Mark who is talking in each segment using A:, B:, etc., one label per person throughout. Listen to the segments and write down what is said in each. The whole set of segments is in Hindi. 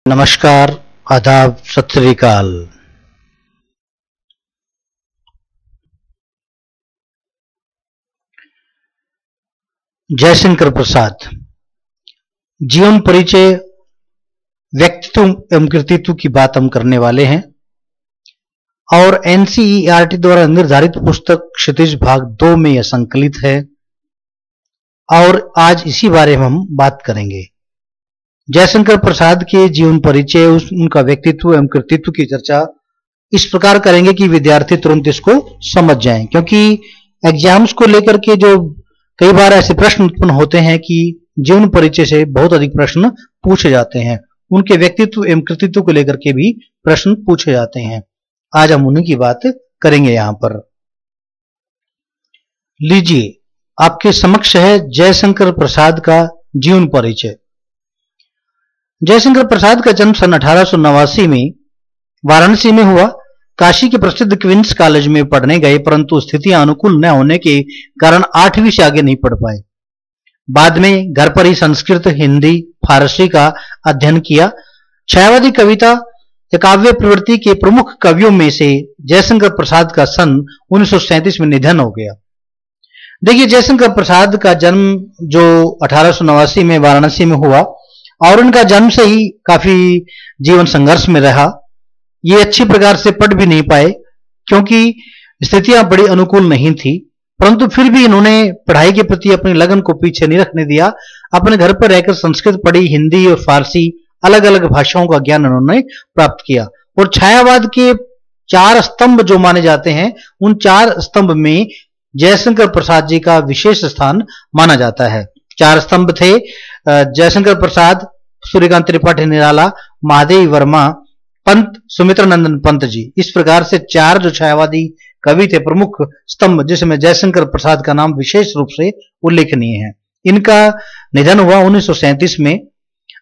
A: नमस्कार, आदाब, सत श्री अकाल। जयशंकर प्रसाद जीवन परिचय, व्यक्तित्व एवं कृतित्व की बात हम करने वाले हैं और एनसीईआरटी द्वारा निर्धारित पुस्तक क्षितिज भाग 2 में यह संकलित है और आज इसी बारे में हम बात करेंगे। जयशंकर प्रसाद के जीवन परिचय, उनका व्यक्तित्व एवं कृतित्व की चर्चा इस प्रकार करेंगे कि विद्यार्थी तुरंत इसको समझ जाएं, क्योंकि एग्जाम्स को लेकर के जो कई बार ऐसे प्रश्न उत्पन्न होते हैं कि जीवन परिचय से बहुत अधिक प्रश्न पूछे जाते हैं, उनके व्यक्तित्व एवं कृतित्व को लेकर के भी प्रश्न पूछे जाते हैं। आज हम उन्हीं की बात करेंगे। यहां पर लीजिए, आपके समक्ष है जयशंकर प्रसाद का जीवन परिचय। जयशंकर प्रसाद का जन्म सन 1889 में वाराणसी में हुआ। काशी के प्रसिद्ध क्वींस कॉलेज में पढ़ने गए, परंतु स्थितियां अनुकूल न होने के कारण 8वीं से आगे नहीं पढ़ पाए। बाद में घर पर ही संस्कृत, हिंदी, फारसी का अध्ययन किया। छायावादी कविता या काव्य प्रवृत्ति के प्रमुख कवियों में से जयशंकर प्रसाद का सन 1937 में निधन हो गया। देखिए, जयशंकर प्रसाद का जन्म जो 1889 में वाराणसी में हुआ और उनका जन्म से ही काफी जीवन संघर्ष में रहा। ये अच्छी प्रकार से पढ़ भी नहीं पाए क्योंकि स्थितियां बड़ी अनुकूल नहीं थी, परंतु फिर भी इन्होंने पढ़ाई के प्रति अपनी लगन को पीछे नहीं रखने दिया। अपने घर पर रहकर संस्कृत पढ़ी, हिंदी और फारसी अलग अलग भाषाओं का ज्ञान उन्होंने प्राप्त किया और छायावाद के 4 स्तंभ जो माने जाते हैं, उन 4 स्तंभ में जयशंकर प्रसाद जी का विशेष स्थान माना जाता है। 4 स्तंभ थे: जयशंकर प्रसाद, सूर्यकांत त्रिपाठी निराला, महादेवी वर्मा, पंत सुमित्रानंदन पंत जी। इस प्रकार से 4 जो छायावादी कवि थे प्रमुख स्तंभ, जिसमें जयशंकर प्रसाद का नाम विशेष रूप से उल्लेखनीय है। इनका निधन हुआ 1937 में।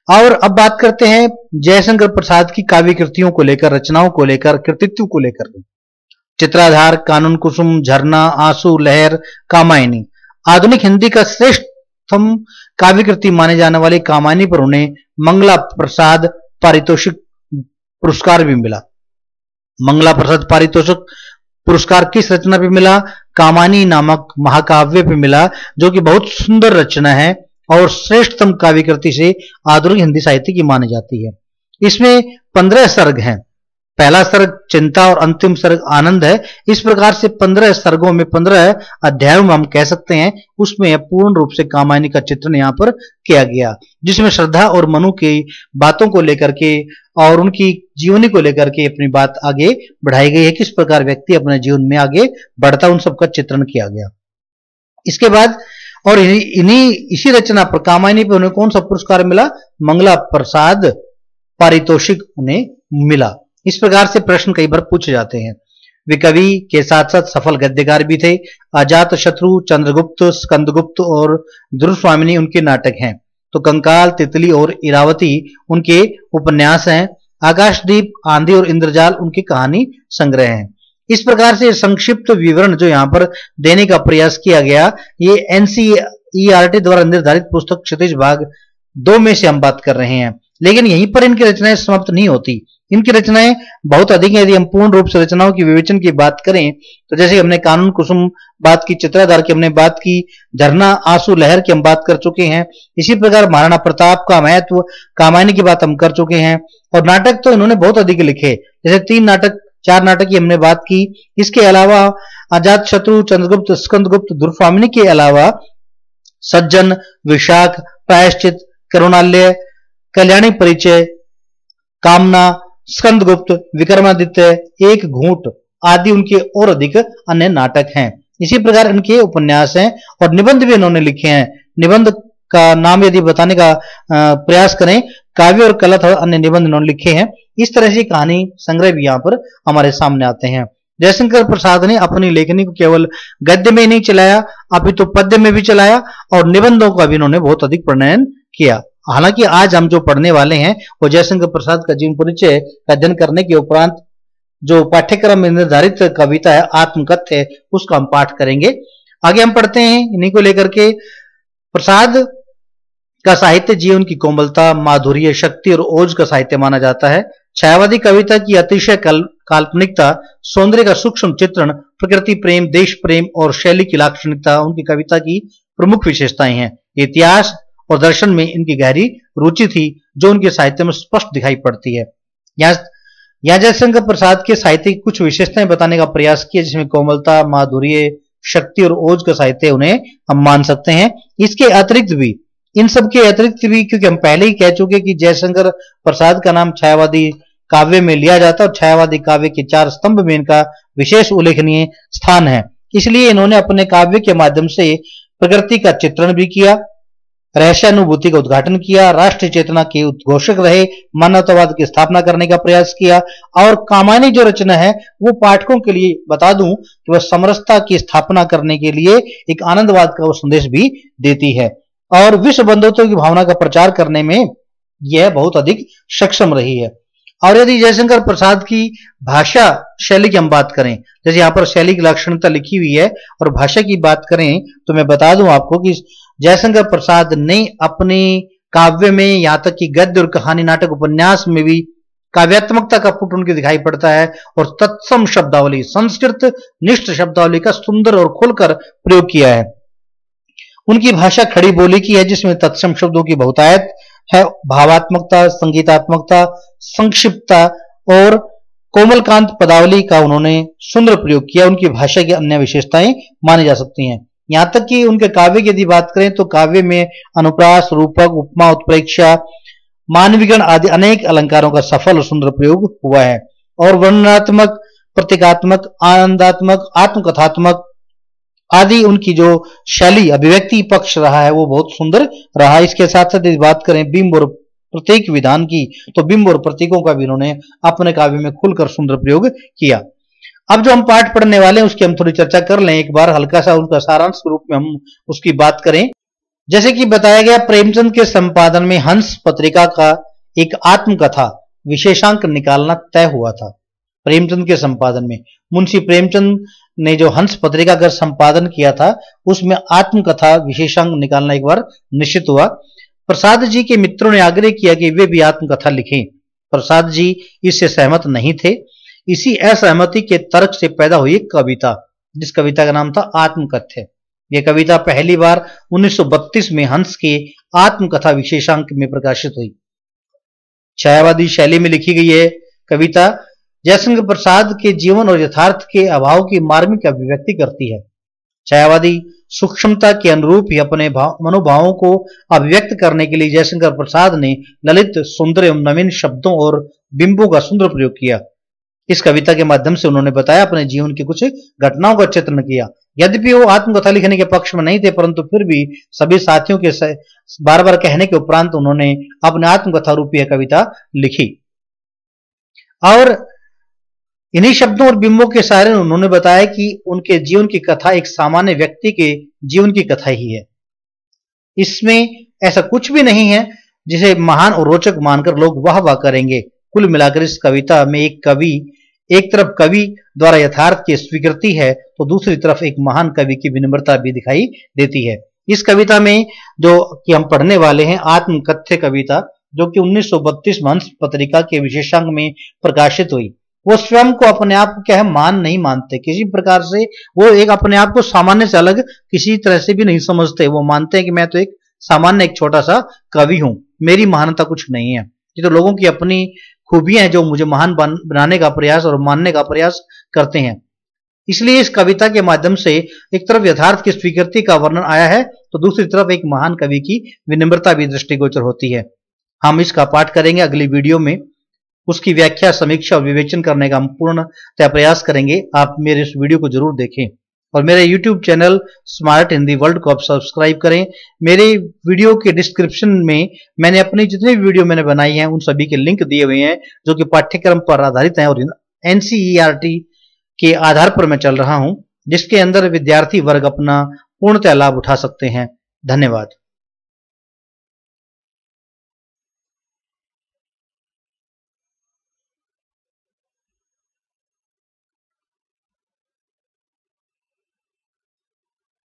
A: और अब बात करते हैं जयशंकर प्रसाद की काव्य कृतियों को लेकर, रचनाओं को लेकर, कृतित्व को लेकर। चित्राधार, कानून कुसुम, झरना, आंसू, लहर, कामायनी। आधुनिक हिंदी का श्रेष्ठतम काव्य कृति माने जाने वाली कामायनी पर उन्हें मंगला प्रसाद पारितोषिक पुरस्कार भी मिला। मंगला प्रसाद पारितोषिक पुरस्कार किस रचना पे मिला? कामायनी नामक महाकाव्य पे मिला, जो कि बहुत सुंदर रचना है और श्रेष्ठतम काव्य कृति से आधुनिक हिंदी साहित्य की मानी जाती है। इसमें 15 सर्ग हैं। पहला सर्ग चिंता और अंतिम सर्ग आनंद है। इस प्रकार से 15 सर्गों में, 15 अध्यायों में हम कह सकते हैं, उसमें पूर्ण रूप से कामायनी का चित्रण यहाँ पर किया गया, जिसमें श्रद्धा और मनु की बातों को लेकर के और उनकी जीवनी को लेकर के अपनी बात आगे बढ़ाई गई है, किस प्रकार व्यक्ति अपने जीवन में आगे बढ़ता, उन सबका चित्रण किया गया। इसके बाद और इसी रचना पर, कामायनी पर उन्हें कौन सा पुरस्कार मिला? मंगला प्रसाद पारितोषिक उन्हें मिला। इस प्रकार से प्रश्न कई बार पूछे जाते हैं। वे कवि के साथ साथ सफल गद्यकार भी थे। अजात शत्रु, चंद्रगुप्त, स्कंदगुप्त और दुर्स्वामिनी उनके नाटक हैं। तो कंकाल, तितली और इरावती उनके उपन्यास हैं। आकाशदीप, आंधी और इंद्रजाल उनकी कहानी संग्रह हैं। इस प्रकार से संक्षिप्त विवरण जो यहाँ पर देने का प्रयास किया गया, ये एनसीईआरटी द्वारा निर्धारित पुस्तक क्षितिज भाग 2 में से हम बात कर रहे हैं। लेकिन यहीं पर इनकी रचनाएं समाप्त नहीं होती। इनकी रचनाएं बहुत अधिक हैं। यदि हम पूर्ण रूप से रचनाओं की विवेचन की बात करें तो जैसे हमने कानून कुसुम बात की, चित्राधार की हमने बात की, झरना, आंसू, लहर की हम बात कर चुके हैं। इसी प्रकार महाराणा प्रताप का महत्व, कामायनी की बात हम कर चुके हैं। और नाटक तो इन्होंने बहुत अधिक लिखे, जैसे 3 नाटक, 4 नाटक की हमने बात की। इसके अलावा अजात शत्रु, चंद्रगुप्त, स्कंदगुप्त, दुर्स्वामिनी के अलावा सज्जन, विशाख, प्रायश्चित, करुणालय, कल्याणी परिचय, कामना, स्कंदगुप्त, विक्रमादित्य, एक घूंट आदि उनके और अधिक अन्य नाटक हैं। इसी प्रकार इनके उपन्यास हैं और निबंध भी इन्होंने लिखे हैं। निबंध का नाम यदि बताने का प्रयास करें, काव्य और कला और अन्य निबंध इन्होंने लिखे हैं। इस तरह से कहानी संग्रह भी यहाँ पर हमारे सामने आते हैं। जयशंकर प्रसाद ने अपनी लेखनी को केवल गद्य में नहीं चलाया, अपितु पद्य में भी चलाया और निबंधों का भी इन्होंने बहुत अधिक प्रणयन किया। हालांकि आज हम जो पढ़ने वाले हैं वो जयशंकर प्रसाद का जीवन परिचय का अध्ययन करने के उपरांत जो पाठ्यक्रम में निर्धारित कविता है, आत्मकथ्य, उसका हम पाठ करेंगे। आगे हम पढ़ते हैं इन्हीं को लेकर के। प्रसाद का साहित्य जीवन की कोमलता, माधुर्य, शक्ति और ओज का साहित्य माना जाता है। छायावादी कविता की अतिशय काल्पनिकता, सौंदर्य का सूक्ष्म चित्रण, प्रकृति प्रेम, देश प्रेम और शैली की लाक्षणिकता उनकी कविता की प्रमुख विशेषताएं हैं। इतिहास और दर्शन में इनकी गहरी रुचि थी, जो उनके साहित्य में स्पष्ट दिखाई पड़ती है। यहाँ जयशंकर प्रसाद के साहित्य की कुछ विशेषताएं बताने का प्रयास किया, जिसमें कोमलता, माधुर्य, शक्ति और ओज का साहित्य उन्हें हम मान सकते हैं। इसके अतिरिक्त भी, इन सब के अतिरिक्त भी, क्योंकि हम पहले ही कह चुके कि जयशंकर प्रसाद का नाम छायावादी काव्य में लिया जाता है और छायावादी काव्य के 4 स्तंभ में इनका विशेष उल्लेखनीय स्थान है। इसलिए इन्होंने अपने काव्य के माध्यम से प्रकृति का चित्रण भी किया, रहस्यानुभूति का उद्घाटन किया, राष्ट्रीय चेतना के उद्घोषक रहे, मानवतावाद की स्थापना करने का प्रयास किया और कामायनी जो रचना है वो पाठकों के लिए बता दूं कि वह समरसता की स्थापना करने के लिए एक आनंदवाद का वो संदेश भी देती है और विश्व बंधुत्व की भावना का प्रचार करने में यह बहुत अधिक सक्षम रही है। और यदि जयशंकर प्रसाद की भाषा शैली की हम बात करें, जैसे यहाँ पर शैली की लाक्षणिकता लिखी हुई है, और भाषा की बात करें तो मैं बता दूं आपको कि जयशंकर प्रसाद ने अपने काव्य में, यहाँ तक कि गद्य और कहानी, नाटक, उपन्यास में भी काव्यात्मकता का पुट उनके दिखाई पड़ता है और तत्सम शब्दावली, संस्कृत निष्ठ शब्दावली का सुंदर और खुलकर प्रयोग किया है। उनकी भाषा खड़ी बोली की है, जिसमें तत्सम शब्दों की बहुतायत है, भावात्मकता, संगीतात्मकता, संक्षिप्तता और कोमलकांत पदावली का उन्होंने सुंदर प्रयोग किया। उनकी भाषा की अन्य विशेषताएं मानी जा सकती हैं। यहां तक कि उनके काव्य की यदि बात करें तो काव्य में अनुप्रास, रूपक, उपमा, उत्प्रेक्षा, मानवीकरण आदि अनेक अलंकारों का सफल और सुंदर प्रयोग हुआ है और वर्णनात्मक, प्रतीकात्मक, आनंदात्मक, आत्मकथात्मक आदि उनकी जो शैली, अभिव्यक्ति पक्ष रहा है वो बहुत सुंदर रहा। इसके साथ साथ यदि बात करें बिंब और प्रतीक विधान की, तो बिंब और प्रतीकों का भी उन्होंने अपने काव्य में खुलकर सुंदर प्रयोग किया। अब जो हम पाठ पढ़ने वाले हैं उसकी हम थोड़ी चर्चा कर लें एक बार, हल्का सा उनका सारांश के रूप में हम उसकी बात करें। जैसे कि बताया गया, प्रेमचंद के संपादन में हंस पत्रिका का एक आत्मकथा विशेषांक निकालना तय हुआ था। प्रेमचंद के संपादन में मुंशी प्रेमचंद ने जो हंस पत्रिका का संपादन किया था उसमें आत्मकथा विशेषांक निकालना एक बार निश्चित हुआ। प्रसाद जी के मित्रों ने आग्रह किया कि वे भी आत्मकथा लिखें। प्रसाद जी इससे सहमत नहीं थे। इसी असहमति के तर्क से पैदा हुई एक कविता, जिस कविता का नाम था आत्मकथ्य। यह कविता पहली बार 1932 में हंस के आत्मकथा विशेषांक में प्रकाशित हुई। छायावादी शैली में लिखी गई है कविता जयशंकर प्रसाद के जीवन और यथार्थ के अभाव की मार्मिक अभिव्यक्ति करती है। छायावादी सूक्ष्मता के अनुरूप ही अपने मनोभावों को अभिव्यक्त करने के लिए जयशंकर प्रसाद ने ललित, सुंदर एवं नवीन शब्दों और बिंबों का सुंदर प्रयोग किया। इस कविता के माध्यम से उन्होंने बताया अपने जीवन की कुछ घटनाओं का चित्रण किया। यद्यपि वो आत्मकथा लिखने के पक्ष में नहीं थे, परंतु फिर भी सभी साथियों के बार बार कहने के उपरांत उन्होंने अपने आत्मकथा रूपी कविता लिखी और इन्हीं शब्दों और बिंबों के सहारे उन्होंने बताया कि उनके जीवन की कथा एक सामान्य व्यक्ति के जीवन की कथा ही है। इसमें ऐसा कुछ भी नहीं है जिसे महान और रोचक मानकर लोग वाह वाह करेंगे। कुल मिलाकर इस कविता में एक तरफ कवि द्वारा यथार्थ की स्वीकृति है तो दूसरी तरफ एक महान कवि की विनम्रता भी दिखाई देती है। इस कविता में जो कि हम पढ़ने वाले हैं आत्मकथ्य कविता, जो कि 1932 में हंस पत्रिका के विशेषांक में प्रकाशित हुई, वो स्वयं को अपने आप को क्या है मान नहीं मानते किसी प्रकार से। वो एक अपने आप को सामान्य से अलग किसी तरह से भी नहीं समझते। वो मानते हैं कि मैं तो एक सामान्य एक छोटा सा कवि हूं, मेरी महानता कुछ नहीं है। ये तो लोगों की अपनी खूबियां हैं जो मुझे महान बनाने का प्रयास और मानने का प्रयास करते हैं। इसलिए इस कविता के माध्यम से एक तरफ यथार्थ की स्वीकृति का वर्णन आया है तो दूसरी तरफ एक महान कवि की विनम्रता भी दृष्टिगोचर होती है। हम इसका पाठ करेंगे अगली वीडियो में, उसकी व्याख्या, समीक्षा और विवेचन करने का हम पूर्णतः प्रयास करेंगे। आप मेरे इस वीडियो को जरूर देखें और मेरे YouTube channel smart Hindi world को आप सब्सक्राइब करें। मेरे वीडियो के डिस्क्रिप्शन में मैंने अपनी जितनी भी वीडियो मैंने बनाई हैं उन सभी के लिंक दिए हुए हैं जो कि पाठ्यक्रम पर आधारित हैं और NCERT के आधार पर मैं चल रहा हूं, जिसके अंदर विद्यार्थी वर्ग अपना पूर्णतः लाभ उठा सकते हैं। धन्यवाद।